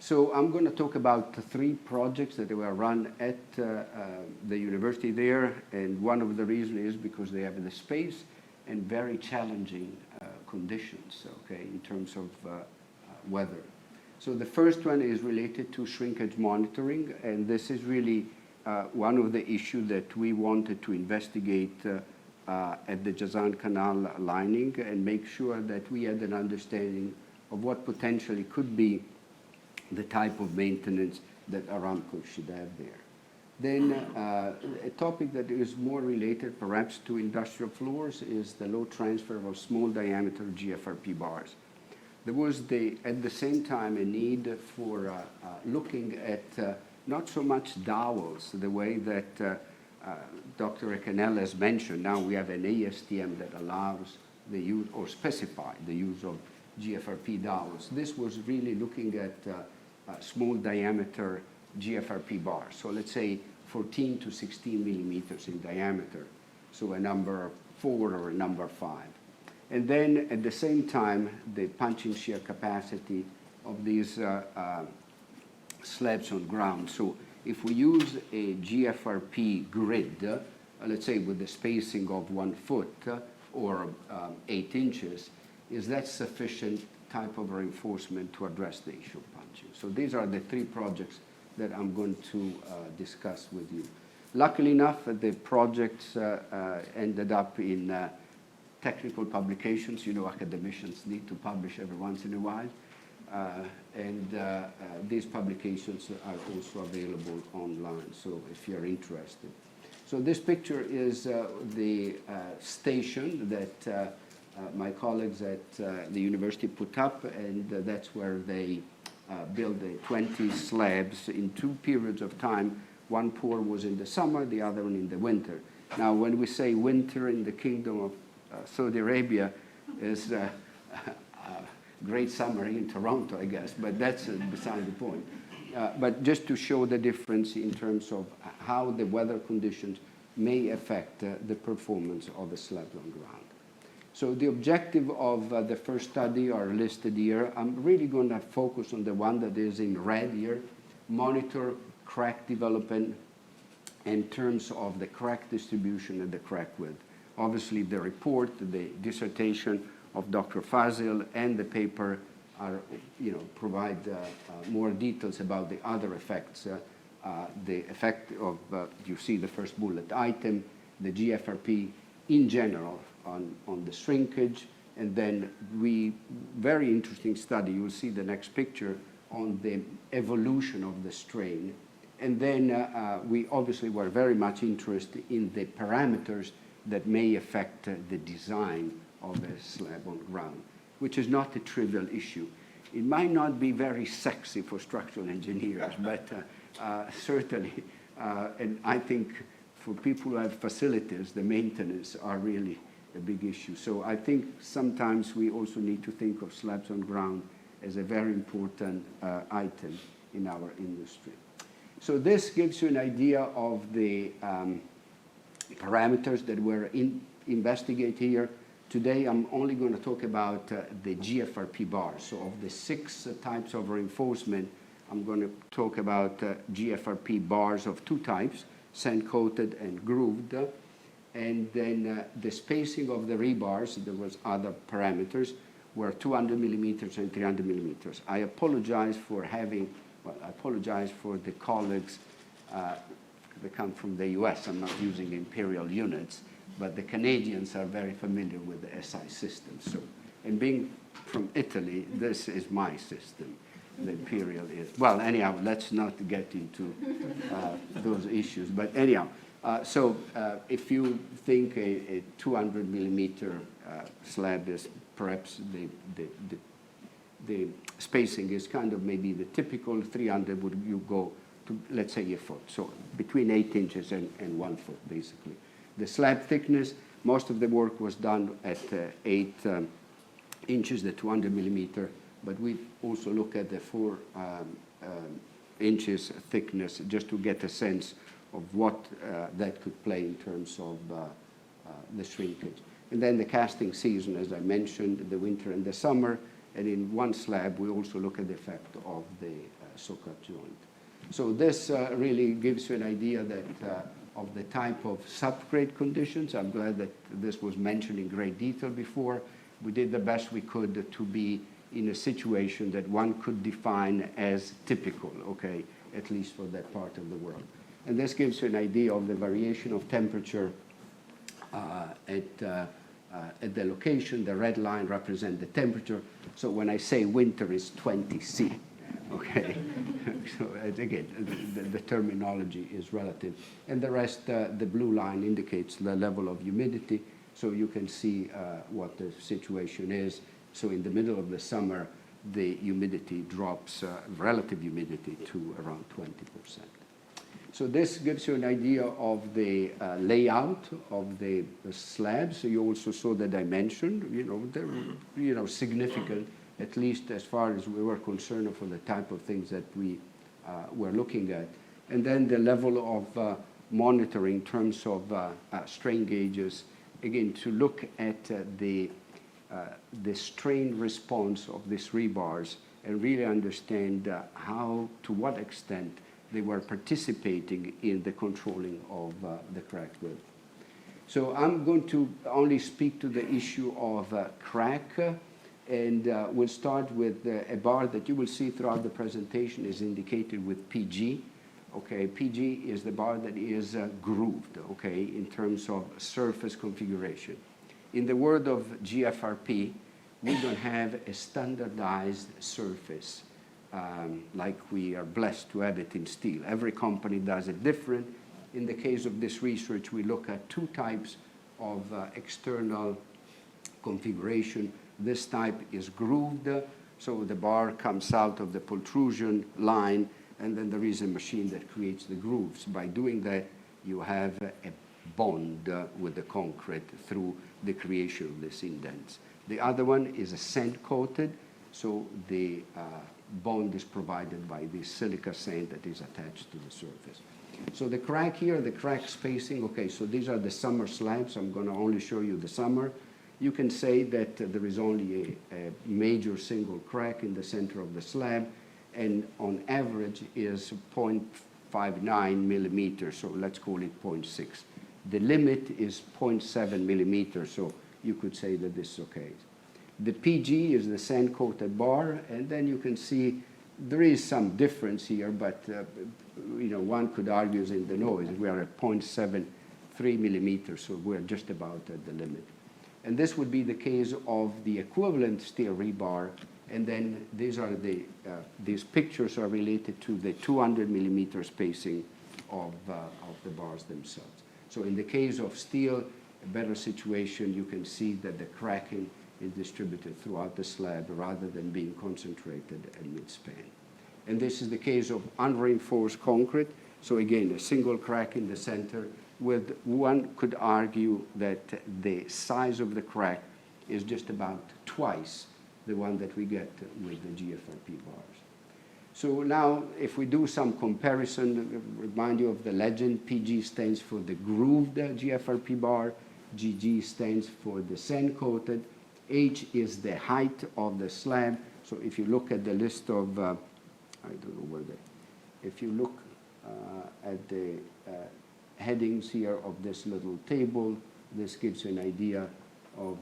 So I'm going to talk about the 3 projects that were run at the university there, and one of the reasons is because they have the space and very challenging conditions, okay, in terms of weather. So the first one is related to shrinkage monitoring, and this is really one of the issues that we wanted to investigate at the Jazan Canal lining and make sure that we had an understanding of what potentially could be the type of maintenance that Aramco should have there. Then a topic that is more related perhaps to industrial floors is the low transfer of small diameter GFRP bars. There was at the same time a need for looking at not so much dowels, the way that Dr. Ekanel has mentioned. Now we have an ASTM that allows the use or specify the use of GFRP dowels. This was really looking at small diameter GFRP bars. So let's say 14 to 16 millimeters in diameter. So a number 4 or a number 5. And then at the same time, the punching shear capacity of these slabs on ground. So if we use a GFRP grid, let's say with the spacing of 1 foot or 8 inches, is that sufficient type of reinforcement to address the issue of punching? So these are the 3 projects that I'm going to discuss with you. Luckily enough, the projects ended up in technical publications. You know, academicians need to publish every once in a while. These publications are also available online, so if you're interested. So this picture is the station that my colleagues at the university put up, and that's where they built the 20 slabs in 2 periods of time. One pour was in the summer, the other one in the winter. Now, when we say winter in the Kingdom of Saudi Arabia, is great summer in Toronto, I guess, but that's beside the point. But just to show the difference in terms of how the weather conditions may affect the performance of the slabs on ground. So the objective of the first study are listed here. I'm really going to focus on the one that is in red here, monitor crack development in terms of the crack distribution and the crack width. Obviously, the report, the dissertation of Dr. Fazil and the paper are, provide more details about the other effects. The effect of, you see the first bullet item, the GFRP in general on the shrinkage, and then very interesting study, you'll see the next picture on the evolution of the strain. And then we obviously were very much interested in the parameters that may affect the design of a slab on ground, which is not a trivial issue. It might not be very sexy for structural engineers, but certainly, and I think for people who have facilities, the maintenance are really a big issue. So I think sometimes we also need to think of slabs on ground as a very important item in our industry. So this gives you an idea of the parameters that were investigated here. Today, I'm only going to talk about the GFRP bars. So of the 6 types of reinforcement, I'm going to talk about GFRP bars of 2 types, sand-coated and grooved. And then the spacing of the rebars, there was other parameters, were 200 millimeters and 300 millimeters. I apologize for I apologize for the colleagues that come from the US. I'm not using imperial units, but the Canadians are very familiar with the SI system. So, and being from Italy, this is my system. The imperial is, well, anyhow, let's not get into those issues. But anyhow, so if you think a 200 millimeter slab is perhaps the spacing is kind of maybe the typical 300 would you go to, let's say, a foot. So between 8 inches and 1 foot, basically. The slab thickness, most of the work was done at 8 inches, the 200 millimeter, but we also look at the 4 inches thickness just to get a sense of what that could play in terms of the shrinkage. And then the casting season, as I mentioned, the winter and the summer, and in one slab we also look at the effect of the so-cut joint. So this really gives you an idea that of the type of subgrade conditions. I'm glad that this was mentioned in great detail before. We did the best we could to be in a situation that one could define as typical, okay, at least for that part of the world. And this gives you an idea of the variation of temperature at the location. The red line represents the temperature. So when I say winter is 20 C, okay? So again, the terminology is relative. And the rest, the blue line indicates the level of humidity. So you can see what the situation is. So in the middle of the summer, the humidity drops, relative humidity, to around 20%. So this gives you an idea of the layout of the slabs. So you also saw the dimension. They're significant, at least as far as we were concerned for the type of things that we were looking at. And then the level of monitoring in terms of strain gauges, again, to look at the strain response of these rebars and really understand how, to what extent they were participating in the controlling of the crack width. So I'm going to only speak to the issue of crack, and we'll start with a bar that you will see throughout the presentation is indicated with PG. Okay, PG is the bar that is grooved, okay, in terms of surface configuration. In the world of GFRP, we don't have a standardized surface like we are blessed to have it in steel. Every company does it different. In the case of this research, we look at two types of external configuration. This type is grooved, so the bar comes out of the pultrusion line, and then there is a machine that creates the grooves. By doing that, you have a bond with the concrete through the creation of these indents. The other one is a sand-coated, so the bond is provided by this silica sand that is attached to the surface. So the crack here, the crack spacing, okay, so these are the summer slabs. I'm going to only show you the summer. You can say that there is only a major single crack in the center of the slab, and on average is 0.59 millimeters, so let's call it 0.6. The limit is 0.7 millimeters, so you could say that this is okay. The PG is the sand-coated bar, and then you can see there is some difference here, but one could argue in the noise. We are at 0.73 millimeters, so we're just about at the limit. And this would be the case of the equivalent steel rebar, and then these pictures are related to the 200 millimeter spacing of the bars themselves. So in the case of steel, a better situation, you can see that the cracking is distributed throughout the slab rather than being concentrated at mid-span. And this is the case of unreinforced concrete. So again, a single crack in the center, with one could argue that the size of the crack is just about twice the one that we get with the GFRP bars. So now, if we do some comparison, remind you of the legend. PG stands for the grooved GFRP bar. GG stands for the sand-coated. H is the height of the slab. So if you look at the list of, I don't know where if you look at the headings here of this little table, this gives you an idea of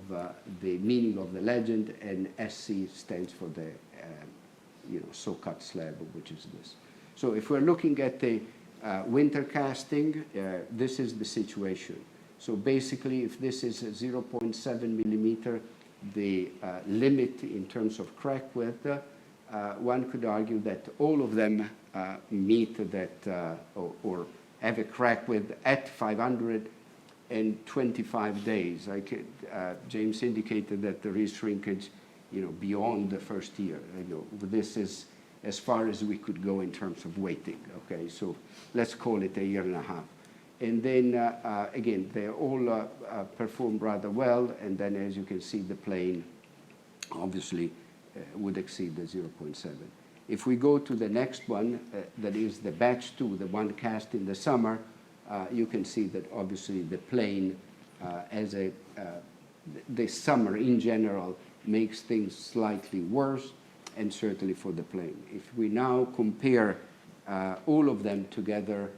the meaning of the legend, and SC stands for the so-cut slab, which is this. So if we're looking at the winter casting, this is the situation. So basically, if this is a 0.7 millimeter, the limit in terms of crack width, one could argue that all of them meet that or have a crack width at 525 days. James indicated that there is shrinkage, beyond the first year. This is as far as we could go in terms of waiting. Okay, so let's call it a year and a half. And then again, they all performed rather well. And then, as you can see, the plane obviously would exceed the 0.7. If we go to the next one, that is the batch 2, the one cast in the summer, you can see that obviously the plane the summer in general makes things slightly worse. and certainly for the plane. If we now compare all of them together,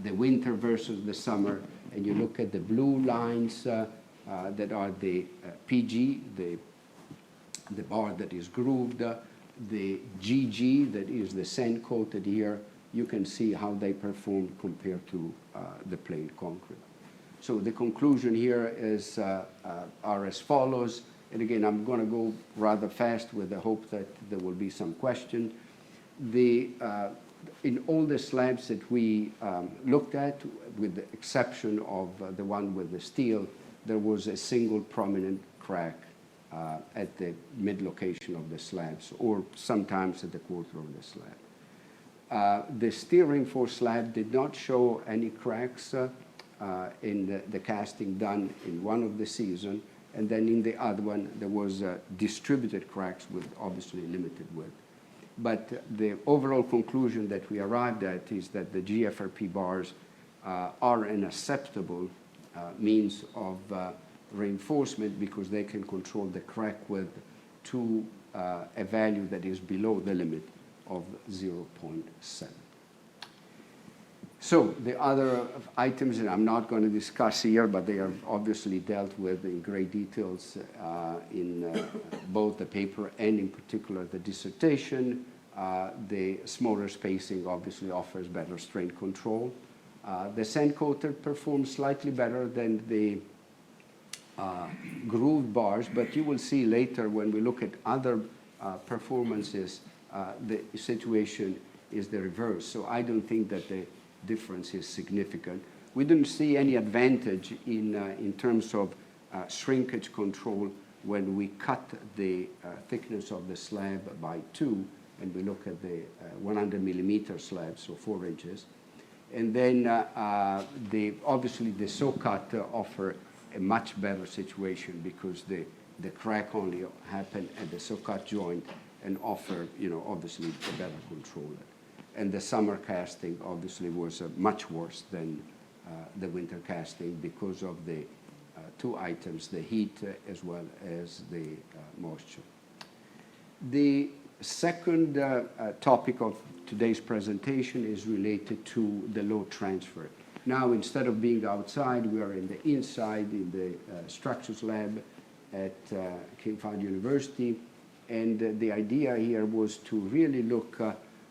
the winter versus the summer, and you look at the blue lines that are the PG, the bar that is grooved, the GG, that is the sand-coated here, you can see how they perform compared to the plain concrete. So the conclusion here is are as follows. And again, I'm going to go rather fast with the hope that there will be some question. In all the slabs that we looked at, with the exception of the one with the steel, there was a single prominent crack at the mid-location of the slabs, or sometimes at the quarter of the slab. The steel reinforced slab did not show any cracks in the casting done in one of the seasons, and then in the other one there was distributed cracks with obviously limited width. But the overall conclusion that we arrived at is that the GFRP bars are an acceptable means of reinforcement, because they can control the crack width to a value that is below the limit of 0.7. So the other items, and I'm not going to discuss here, but they are obviously dealt with in great details in both the paper and in particular the dissertation. The smaller spacing obviously offers better strain control. The sand-coated performs slightly better than the grooved bars, but you will see later when we look at other performances, the situation is the reverse. So I don't think that the difference is significant. We didn't see any advantage in terms of shrinkage control when we cut the thickness of the slab by 2, and we look at the 100 millimeter slab, so 4 inches. And then obviously the saw cut offer a much better situation, because the crack only happened at the saw cut joint and offer, obviously a better control. And the summer casting obviously was much worse than the winter casting because of the two items, the heat as well as the moisture. The second topic of today's presentation is related to the load transfer. Now, instead of being outside, we are in the inside, in the structures lab at King Fahd University. And the idea here was to really look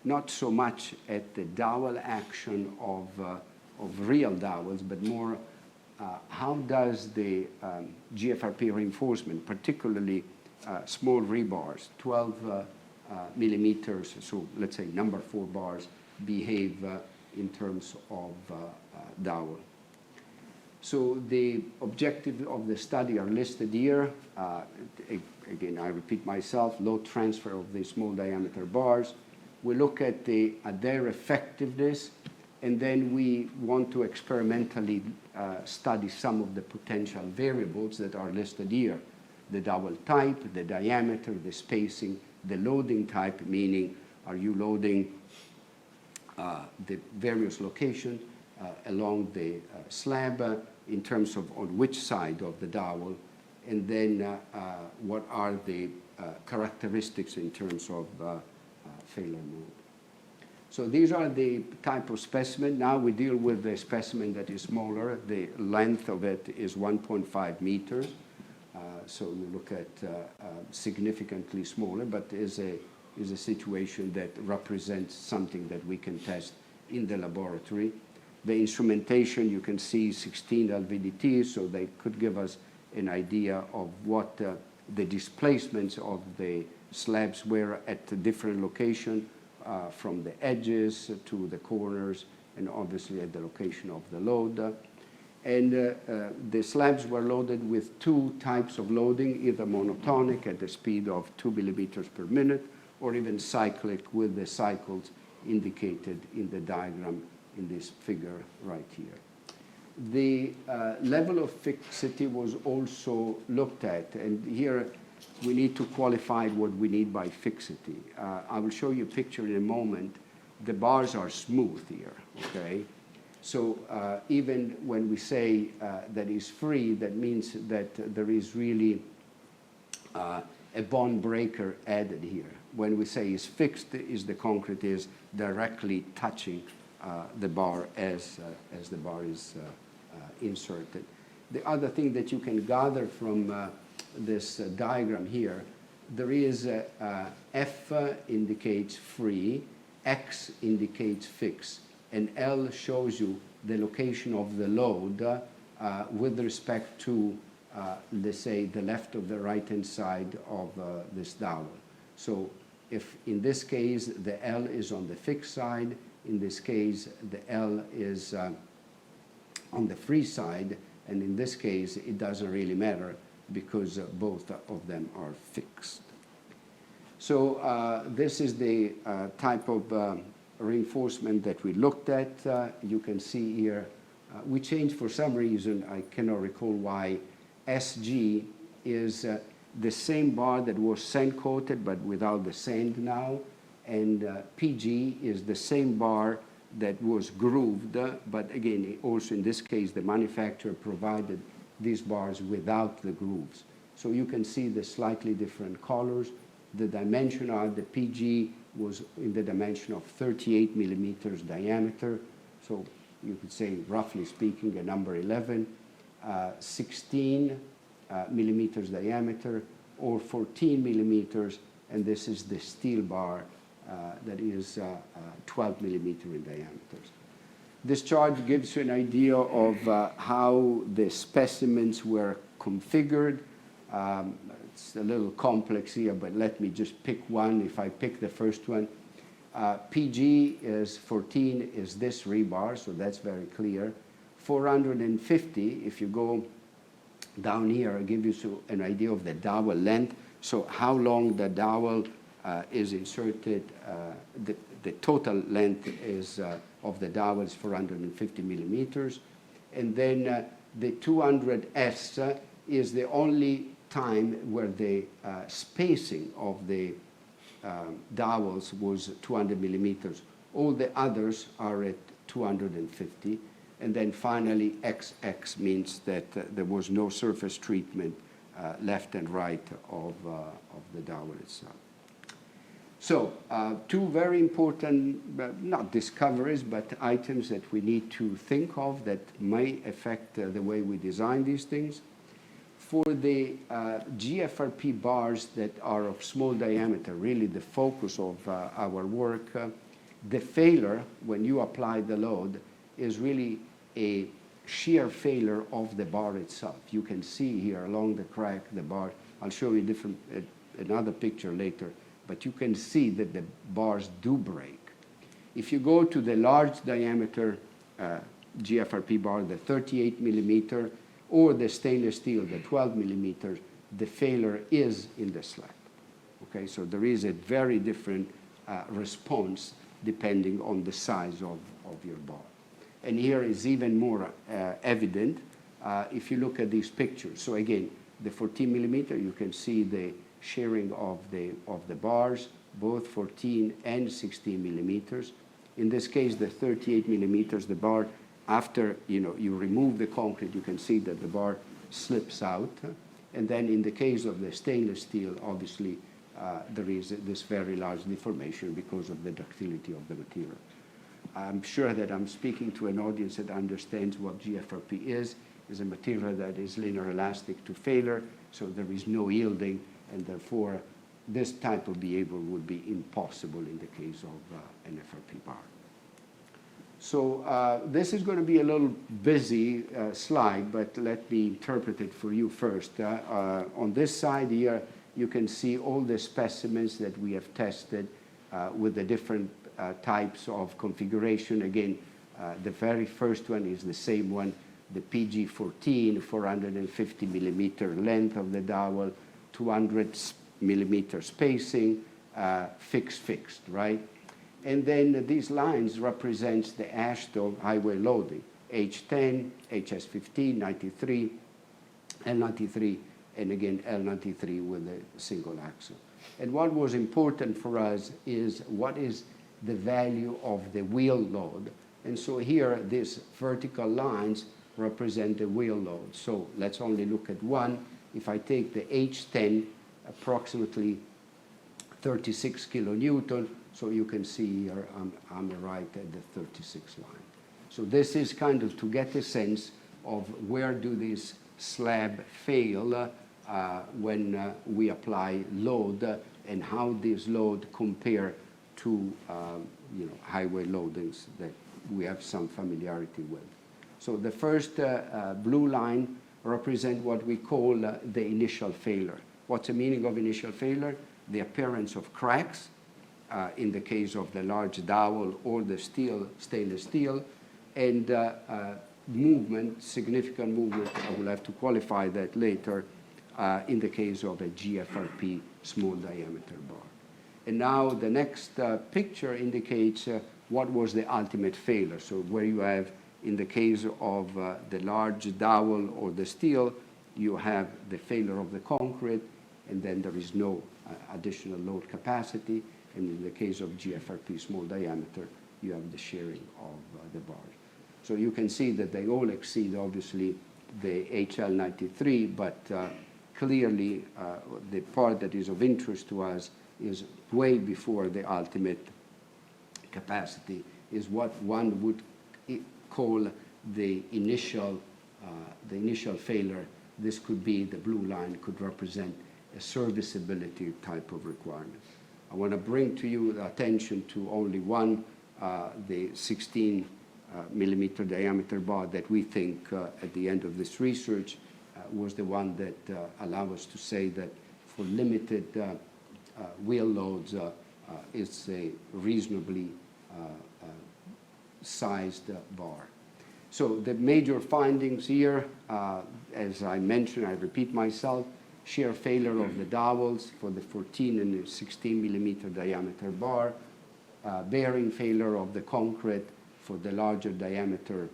not so much at the dowel action of real dowels, but more how does the GFRP reinforcement, particularly small rebars, 12 millimeters, so let's say number 4 bars, behave in terms of dowel. So the objective of the study are listed here. Again, I repeat myself, load transfer of the small diameter bars. We look at their effectiveness, and then we want to experimentally study some of the potential variables that are listed here. The dowel type, the diameter, the spacing, the loading type, meaning are you loading the various locations along the slab in terms of on which side of the dowel, and then what are the characteristics in terms of failure mode. So these are the type of specimen. Now we deal with the specimen that is smaller. The length of it is 1.5 meters. So you look at significantly smaller, but is a situation that represents something that we can test in the laboratory. The instrumentation, you can see 16 LVDT, so they could give us an idea of what the displacements of the slabs were at the different locations, from the edges to the corners, and obviously at the location of the load. And the slabs were loaded with 2 types of loading, either monotonic at the speed of 2 millimeters per minute, or even cyclic with the cycles indicated in the diagram in this figure right here. The level of fixity was also looked at, and here we need to qualify what we need by fixity. I will show you a picture in a moment. The bars are smooth here, okay? So even when we say that is free, that means that there is really a bond breaker added here. when we say is fixed, is the concrete is directly touching the bar as the bar is inserted. The other thing that you can gather from this diagram here, there is F indicates free, X indicates fixed, and L shows you the location of the load with respect to, let's say, the left or the right-hand side of this dowel. So if in this case the L is on the fixed side, in this case the L is on the free side, and in this case it doesn't really matter because both of them are fixed. So this is the type of reinforcement that we looked at. You can see here, we changed for some reason, I cannot recall why, SG is the same bar that was sand coated but without the sand now, and PG is the same bar that was grooved, but again, also in this case, the manufacturer provided these bars without the grooves. So you can see the slightly different colors. The dimension are the PG was in the dimension of 38 millimeters diameter. So you could say, roughly speaking, a number 11, 16 millimeters diameter, or 14 millimeters, and this is the steel bar that is 12 millimeter in diameter. This chart gives you an idea of how the specimens were configured. It's a little complex here, but let me just pick one. If I pick the first one, PG is 14 is this rebar, so that's very clear. 450, if you go down here, I'll give you an idea of the dowel length. So how long the dowel is inserted, the total length is of the dowel is 450 millimeters. And then the 200S is the only time where the spacing of the dowels was 200 millimeters. All the others are at 250. And then finally, XX means that there was no surface treatment left and right of the dowel itself. So two very important, not discoveries, but items that we need to think of that may affect the way we design these things. For the GFRP bars that are of small diameter, really the focus of our work, the failure, when you apply the load, is really a shear failure of the bar itself. You can see here along the crack, the bar. I'll show you another picture later, but you can see that the bars do break. If you go to the large diameter GFRP bar, the 38 millimeter, or the stainless steel, the 12 millimeters, the failure is in the slab. Okay, so there is a very different response depending on the size of your bar. And here is even more evident if you look at these pictures. So again, the 14 millimeter, you can see the shearing of the bars, both 14 and 16 millimeters. In this case, the 38 millimeters, the bar, after you remove the concrete, you can see that the bar slips out. And then in the case of the stainless steel, obviously, there is this very large deformation because of the ductility of the material. I'm sure that I'm speaking to an audience that understands what GFRP is a material that is linear elastic to failure, so there is no yielding, and therefore this type of behavior would be impossible in the case of an FRP bar. So this is going to be a little busy slide, but let me interpret it for you first. On this side here, you can see all the specimens that we have tested with the different types of configuration. Again, the very first one is the same one, the PG14, 450 millimeter length of the dowel, 200 millimeter spacing, fixed, right? And then these lines represents the AASHTO highway loading, H10, HS15, 93, L93, and again L93 with a single axle. And what was important for us is what is the value of the wheel load. And so here, these vertical lines represent the wheel load. So let's only look at one. If I take the H10, approximately 36 kilonewton. So you can see here I'm right at the 36 line. So this is kind of to get a sense of where do these slab fail when we apply load and how these load compare to highway loadings that we have some familiarity with. So the first blue line represent what we call the initial failure. What's the meaning of initial failure? The appearance of cracks in the case of the large dowel or the stainless steel, and movement, significant movement, I will have to qualify that later, in the case of a GFRP small diameter bar. And now the next picture indicates what was the ultimate failure. So where you have, in the case of the large dowel or the steel, you have the failure of the concrete, and then there is no additional load capacity. And in the case of GFRP small diameter, you have the shearing of the bars. So you can see that they all exceed, obviously, the HL93, but clearly the part that is of interest to us is way before the ultimate capacity, is what one would call the initial failure. This could be, the blue line could represent a serviceability type of requirement. I want to bring to you attention to only one, the 16 millimeter diameter bar that we think at the end of this research was the one that allowed us to say that for limited wheel loads it's a reasonably sized bar. So the major findings here, as I mentioned, I repeat myself, shear failure of the dowels for the 14 and the 16 millimeter diameter bar, bearing failure of the concrete for the larger diameter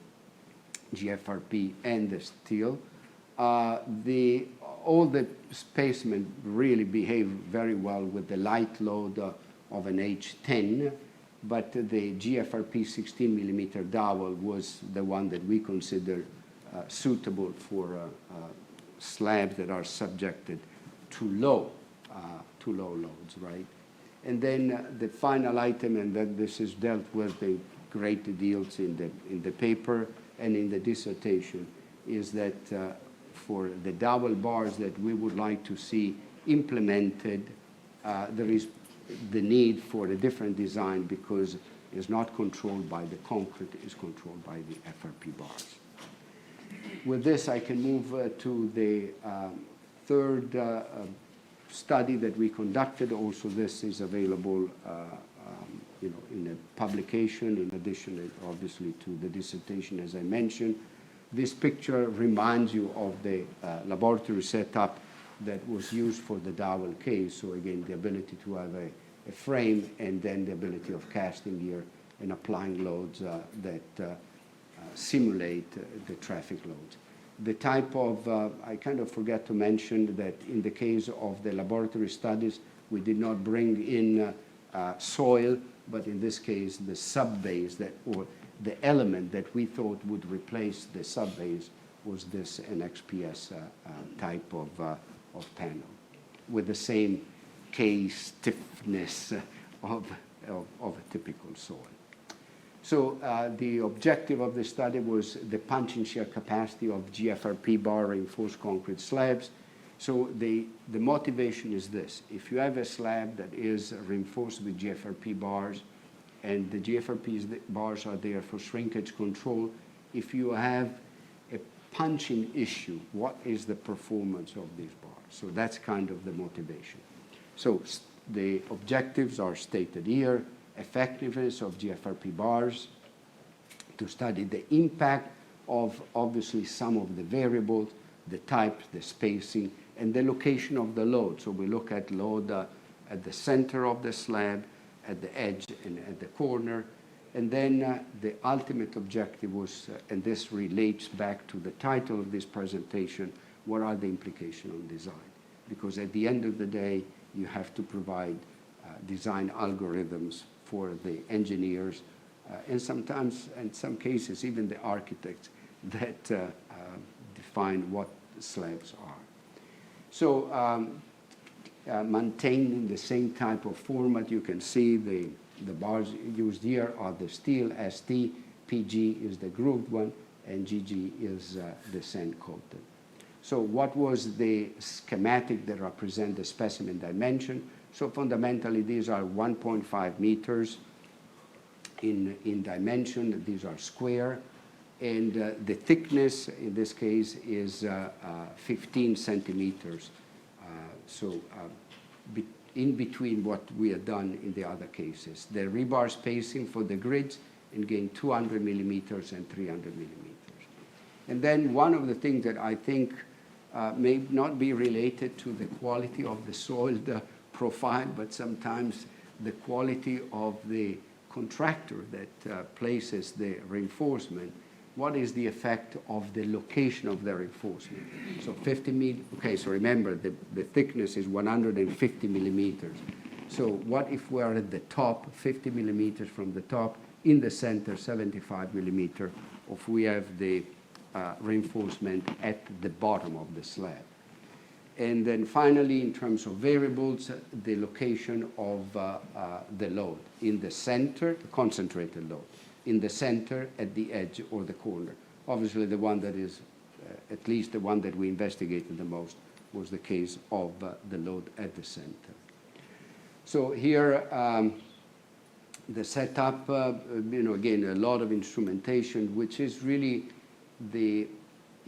GFRP and the steel. All the spacemen really behaved very well with the light load of an H10, but the GFRP 16 millimeter dowel was the one that we consider suitable for slabs that are subjected to low loads, right? And then the final item, and that this is dealt with the great deals in the paper and in the dissertation, is that for the dowel bars that we would like to see implemented, there is the need for a different design because it's not controlled by the concrete, it's controlled by the FRP bars. With this, I can move to the third study that we conducted. Also, this is available in a publication, in addition, obviously, to the dissertation, as I mentioned. This picture reminds you of the laboratory setup that was used for the dowel case. So again, the ability to have a frame and then the ability of casting here and applying loads that simulate the traffic loads. The type of, I kind of forgot to mention that in the case of the laboratory studies, we did not bring in soil, but in this case, the subbase or the element that we thought would replace the subbase was this NXPS type of panel with the same K stiffness of a typical soil. So the objective of the study was the punch and shear capacity of GFRP bar reinforced concrete slabs. So the motivation is this: if you have a slab that is reinforced with GFRP bars, and the GFRP bars are there for shrinkage control, if you have a punching issue, what is the performance of these bars? So that's kind of the motivation. So the objectives are stated here: effectiveness of GFRP bars, to study the impact of obviously some of the variables, the type, the spacing, and the location of the load. So we look at load at the center of the slab, at the edge, and at the corner. And then the ultimate objective was, and this relates back to the title of this presentation, what are the implications on design? Because at the end of the day, you have to provide design algorithms for the engineers, and sometimes, in some cases, even the architects that define what slabs are. So maintaining the same type of format. You can see the bars used here are the steel ST, PG is the grooved one, and GG is the sand coated. So what was the schematic that represent the specimen dimension? So fundamentally, these are 1.5 meters in dimension. These are square. And the thickness, in this case, is 15 centimeters. In between what we have done in the other cases. The rebar spacing for the grids, again, 200 millimeters and 300 millimeters. And then one of the things that I think may not be related to the quality of the soiled profile, but sometimes the quality of the contractor that places the reinforcement. What is the effect of the location of the reinforcement? So 50 millimeters, okay, so remember the thickness is 150 millimeters. So what if we're at the top, 50 millimeters from the top, in the center, 75 millimeter, if we have the reinforcement at the bottom of the slab. And then finally, in terms of variables, the location of the load in the center, the concentrated load, in the center, at the edge, or the corner. Obviously, the one that is, at least the one that we investigated the most, was the case of the load at the center. So here, the setup, again, a lot of instrumentation, which is really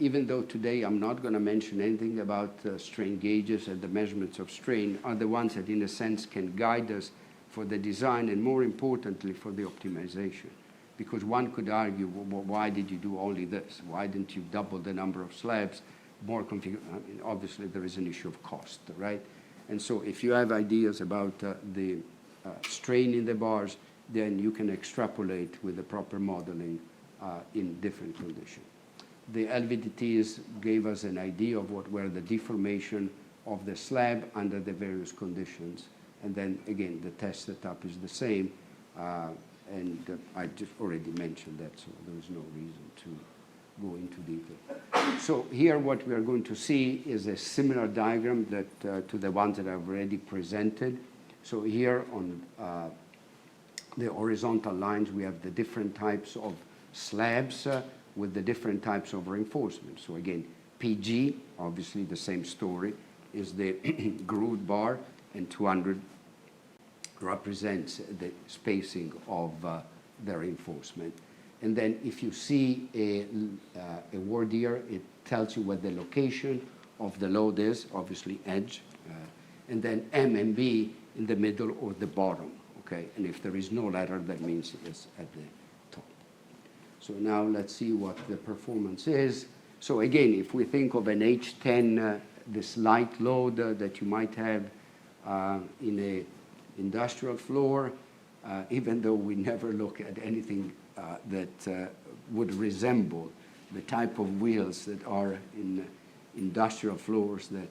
even though today I'm not going to mention anything about strain gauges and the measurements of strain, are the ones that in a sense can guide us for the design and more importantly for the optimization. Because one could argue, well, why did you do only this? Why didn't you double the number of slabs, more configuration? I mean, obviously there is an issue of cost, right? And so if you have ideas about the strain in the bars, then you can extrapolate with the proper modeling in different conditions. The LVDTs gave us an idea of what were the deformation of the slab under the various conditions. And then, again, the test setup is the same. And I just already mentioned that, so there is no reason to go into detail. So here what we are going to see is a similar diagram that to the ones that I've already presented. So here on the horizontal lines, we have the different types of slabs with the different types of reinforcement. So again, PG, obviously the same story, is the grooved bar, and 200 represents the spacing of the reinforcement. And then if you see a word here, it tells you what the location of the load is, obviously edge, and then M and B in the middle or the bottom, okay? And if there is no letter, that means it's at the top. So now let's see what the performance is. So again, if we think of an H10, this light load that you might have in a industrial floor, even though we never look at anything that would resemble the type of wheels that are in industrial floors that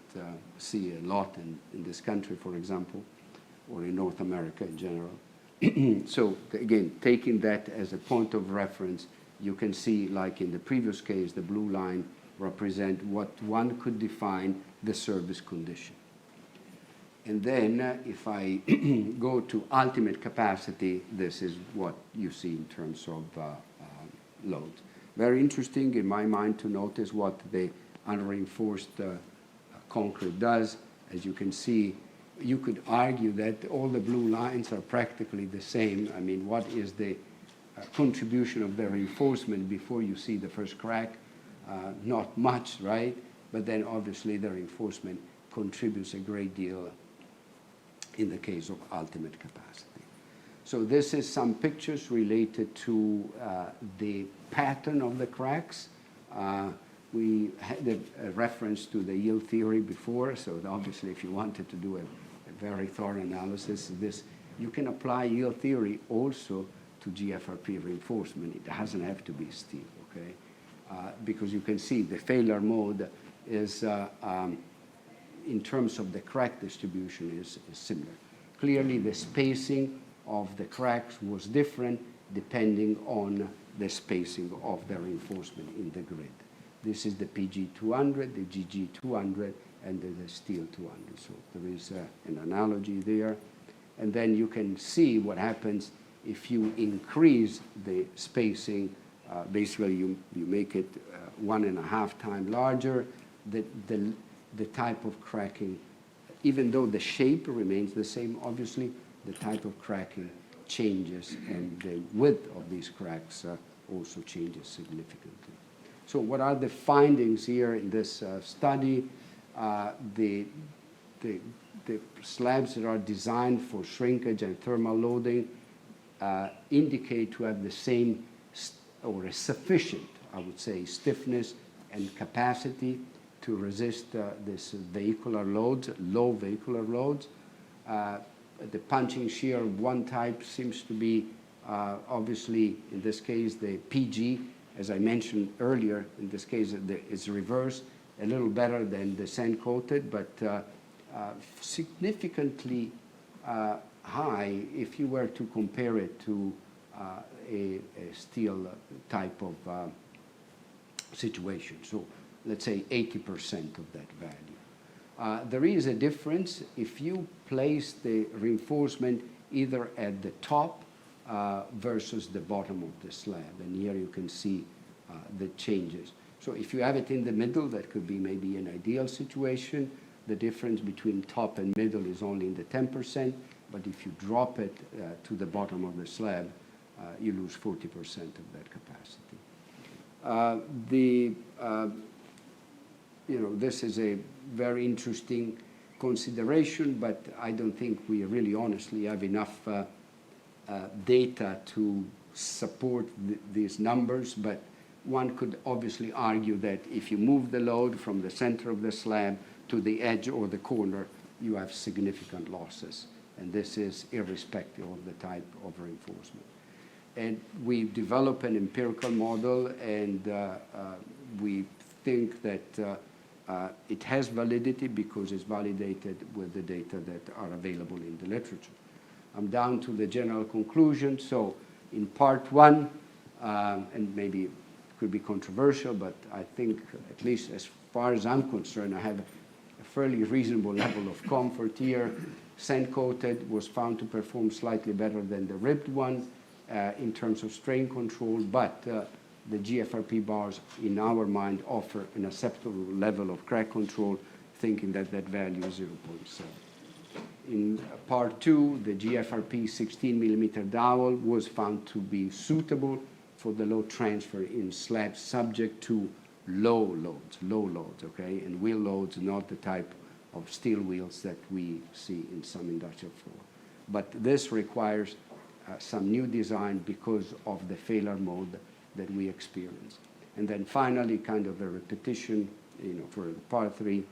see a lot in this country, for example, or in North America in general. So again, taking that as a point of reference, you can see, like in the previous case, the blue line represent what one could define the service condition. And then if I go to ultimate capacity, this is what you see in terms of load. Very interesting in my mind to notice what the unreinforced concrete does. As you can see, you could argue that all the blue lines are practically the same. I mean, what is the contribution of the reinforcement before you see the first crack? Not much, right? But then obviously the reinforcement contributes a great deal in the case of ultimate capacity. So this is some pictures related to the pattern of the cracks. We had a reference to the yield theory before, so obviously if you wanted to do a very thorough analysis of this, you can apply yield theory also to GFRP reinforcement. It doesn't have to be steel, okay? Because you can see the failure mode is in terms of the crack distribution is similar. Clearly, the spacing of the cracks was different depending on the spacing of the reinforcement in the grid. This is the PG200, the GG200, and the steel 200. So there is an analogy there. And then you can see what happens if you increase the spacing. Basically, you make it 1.5 times larger. The type of cracking, even though the shape remains the same, obviously, the type of cracking changes, and the width of these cracks also changes significantly. So what are the findings here in this study? The slabs that are designed for shrinkage and thermal loading indicate to have the same or a sufficient, I would say, stiffness and capacity to resist this vehicular loads, low vehicular loads. The punching shear of one type seems to be obviously, in this case, the PG, as I mentioned earlier, in this case it's reversed, a little better than the sand coated, but significantly high if you were to compare it to a steel type of situation. So let's say 80% of that value. There is a difference if you place the reinforcement either at the top versus the bottom of the slab. And here you can see the changes. So if you have it in the middle, that could be maybe an ideal situation. The difference between top and middle is only in the 10%, but if you drop it to the bottom of the slab, you lose 40% of that capacity. This is a very interesting consideration, but I don't think we really honestly have enough data to support these numbers, but one could obviously argue that if you move the load from the center of the slab to the edge or the corner, you have significant losses, and this is irrespective of the type of reinforcement. And we develop an empirical model, and we think that it has validity because it's validated with the data that are available in the literature. I'm down to the general conclusion. So in part one, and maybe it could be controversial, but I think at least as far as I'm concerned, I have a fairly reasonable level of comfort here. Sand-coated was found to perform slightly better than the ribbed one in terms of strain control, but the GFRP bars, in our mind, offer an acceptable level of crack control, thinking that that value is 0.7. In part two, the GFRP 16 millimeter dowel was found to be suitable for the load transfer in slabs subject to low loads, okay, and wheel loads, not the type of steel wheels that we see in some industrial floor. But this requires some new design because of the failure mode that we experience. And then finally, kind of a repetition, for part three,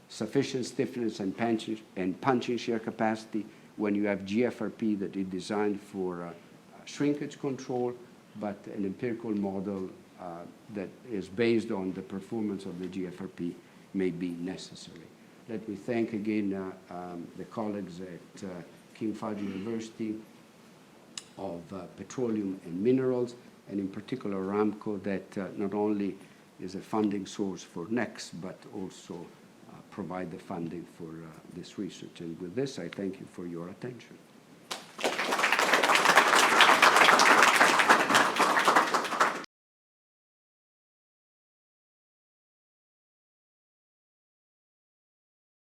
sufficient stiffness and punching shear capacity when you have GFRP that is designed for shrinkage control, but an empirical model that is based on the performance of the GFRP may be necessary. Let me thank again the colleagues at King Fahd University of Petroleum and Minerals, and in particular Aramco, that not only is a funding source for NEXT, but also provide the funding for this research. And with this, I thank you for your attention.